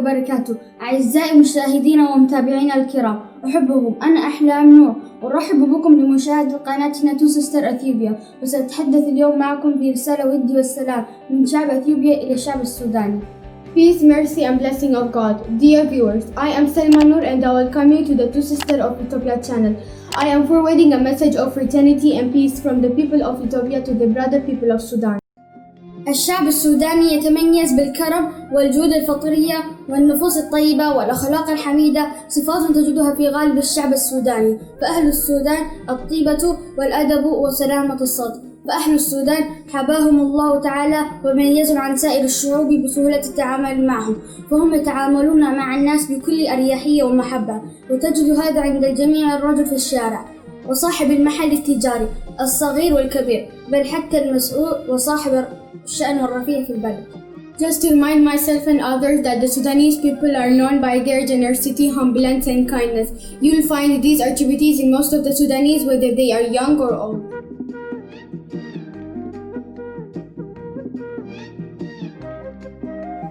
وبركاته. أعزائي مشاهدينا ومتابعينا الكرام، أحبكم، أنا أحلام نور، أرحب بكم لمشاهدة قناتنا تو سيستر أثيوبيا. وسأتحدث اليوم معكم برسالة ودي والسلام من شعب أثيوبيا إلى الشعب السوداني. Peace, mercy and blessing of God. Dear viewers, I am Selma Noor and I welcome you to the Two Sisters of Ethiopia channel. I am forwarding a message of fraternity and peace from the people of Ethiopia to the brother people of Sudan. الشعب السوداني يتميز بالكرم والجود الفطرية والنفوس الطيبة والأخلاق الحميدة، صفات تجدها في غالب الشعب السوداني. فأهل السودان الطيبة والأدب وسلامة الصدر. فأهل السودان حباهم الله تعالى وميزهم عن سائر الشعوب بسهولة التعامل معهم، فهم يتعاملون مع الناس بكل أريحية ومحبة، وتجد هذا عند الجميع، الرجل في الشارع وصاحب المحل التجاري الصغير والكبير، بل حتى المسؤول وصاحب الشأن والرفيع في البلد. Just to remind myself and others that the Sudanese people are known by their generosity, humbleness and kindness. You will find these attributes in most of the Sudanese, whether they are young or old.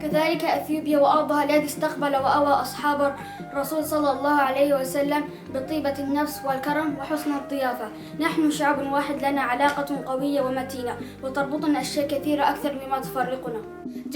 كذلك أثيوبيا وأرضها الذي استقبل وأوى أصحاب الرسول صلى الله عليه وسلم بطيبة النفس والكرم وحسن الضيافة. نحن شعب واحد، لنا علاقة قوية ومتينة وتربطنا أشياء كثيرة أكثر مما تفرقنا.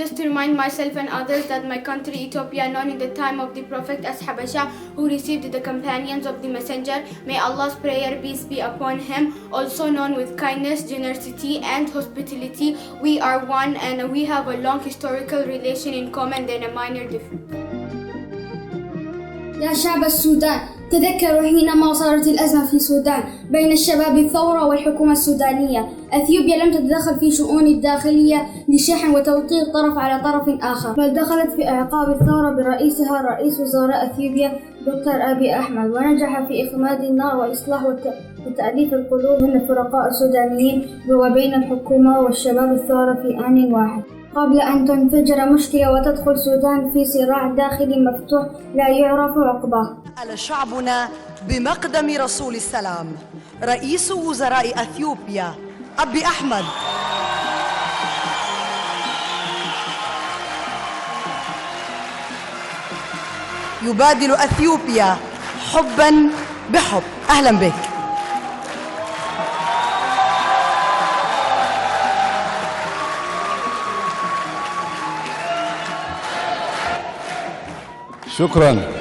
Just to remind myself and others that my country Ethiopia, known in the time of the Prophet as Habasha, who received the companions of the messenger, may Allah's prayer peace be upon him, also known with kindness, generosity and hospitality. We are one and we have a long historical relation in common than a minor difference. يا شعب السودان، تذكروا حينما صارت الأزمة في السودان بين الشباب الثورة والحكومة السودانية. أثيوبيا لم تتدخل في شؤون الداخلية لشحن وتوطيد طرف على طرف آخر، بل دخلت في إعقاب الثورة برئيسها رئيس وزراء أثيوبيا دكتور أبي أحمد، ونجح في إخماد النار وإصلاح وتأليف القلوب من الفرقاء السودانيين وبين الحكومة والشباب الثورة في آن واحد، قبل أن تنفجر مشكلة وتدخل السودان في صراع داخلي مفتوح لا يعرف عقباه. على شعبنا بمقدم رسول السلام رئيس وزراء أثيوبيا أبي أحمد يبادل أثيوبيا حبا بحب. أهلا بك. شكرا.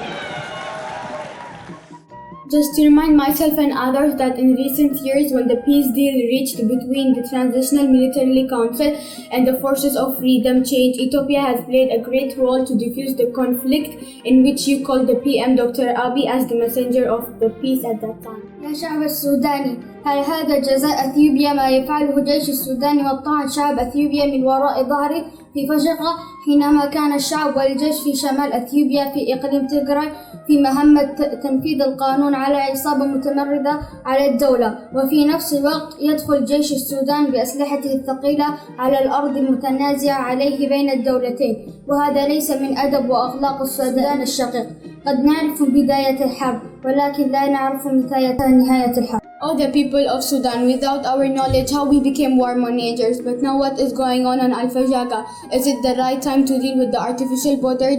Just to remind myself and others that in recent years, when the peace deal reached between the Transitional Military Council and the Forces of Freedom Change, Ethiopia has played a great role to defuse the conflict, in which you called the PM Dr. Abiy as the messenger of the peace at that time. يا شعب السوداني، هل هذا جزاء أثيوبيا ما يفعله جيش السودان وطعن شعب أثيوبيا من وراء ظهره في فشقة، حينما كان الشعب والجيش في شمال أثيوبيا في إقليم تيغراي في مهمة تنفيذ القانون على عصابة متمردة على الدولة، وفي نفس الوقت يدخل جيش السودان بأسلحته الثقيلة على الأرض المتنازعة عليه بين الدولتين، وهذا ليس من أدب وأخلاق السودان الشقيق. قد نعرف بداية الحرب ولكن لا نعرف نهاية الحرب. All the people of Sudan, without our knowledge how we became war managers, but now what is going on Al-Fajaga? Is it the right time to deal with the artificial border,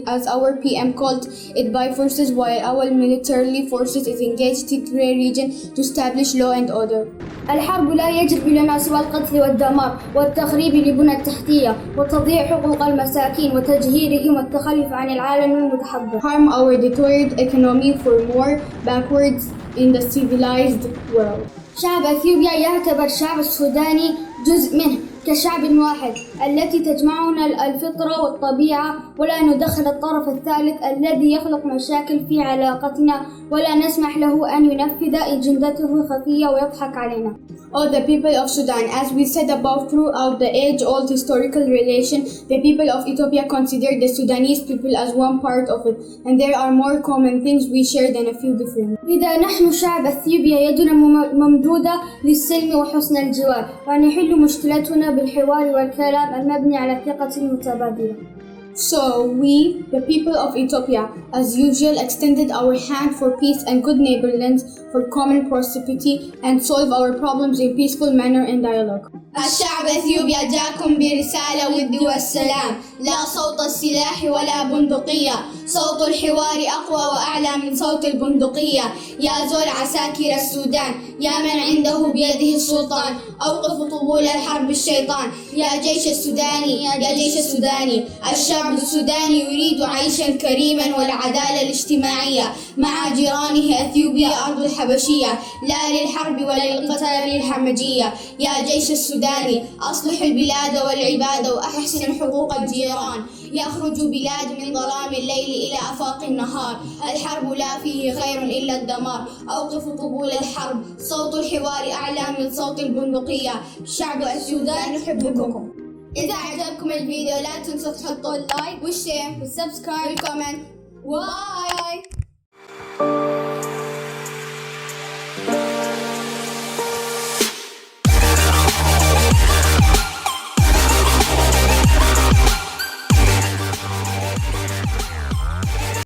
as our PM called it, by forces, while our military forces is engaged in Tigray region to establish law and order? الحرب لا يجري لنا سوى القتل والدمار والتخريب لبنى التحتية وتضييع حقوق المساكين وتجهيرهم والتخلف عن العالم المتحضر. Harm our deteriorated economy for more backwards in the civilized world. شعب أثيوبيا يعتبر الشعب السوداني جزء منه كشعب واحد، التي تجمعنا الفطرة والطبيعة، ولا ندخل الطرف الثالث الذي يخلق مشاكل في علاقتنا، ولا نسمح له أن ينفذ أجندته الخفية ويضحك علينا. All the people of Sudan, as we said above, throughout the age-old historical relation, the people of Ethiopia consider the Sudanese people as one part of it, and there are more common things we share than a few different. لذا نحن شعب أثيوبيا يدنا ممدودة للسلم وحسن الجوار، ونحل مشكلتنا بالحوار والكلام المبني على الثقة المتبادلة. So we, the people of Ethiopia, as usual, extended our hand for peace and good neighborliness, for common prosperity, and solve our problems in peaceful manner and dialogue. الشعب اثيوبيا جاكم برسالة ود والسلام، لا صوت السلاح ولا بندقية، صوت الحوار أقوى وأعلى من صوت البندقية. يا زول عساكر السودان، يا من عنده بيده السلطان، أوقفوا طبول الحرب الشيطان. يا جيش السوداني، يا جيش السوداني، الشعب السوداني يريد عيشا كريما والعدالة الاجتماعية مع جيرانه اثيوبيا أرض الحبشية، لا للحرب ولا للقتال الحمجية. يا جيش السوداني، أصلح البلاد والعباد وأحسن حقوق الجيران. يخرج بلاد من ظلام الليل إلى آفاق النهار، الحرب لا فيه خير إلا الدمار. أوقفوا طبول الحرب، صوت الحوار أعلى من صوت البندقية. شعب السودان يحبكم. إذا عجبكم الفيديو لا تنسوا تحطوا اللايك والشير والسبسكرايب والكومنت. باي.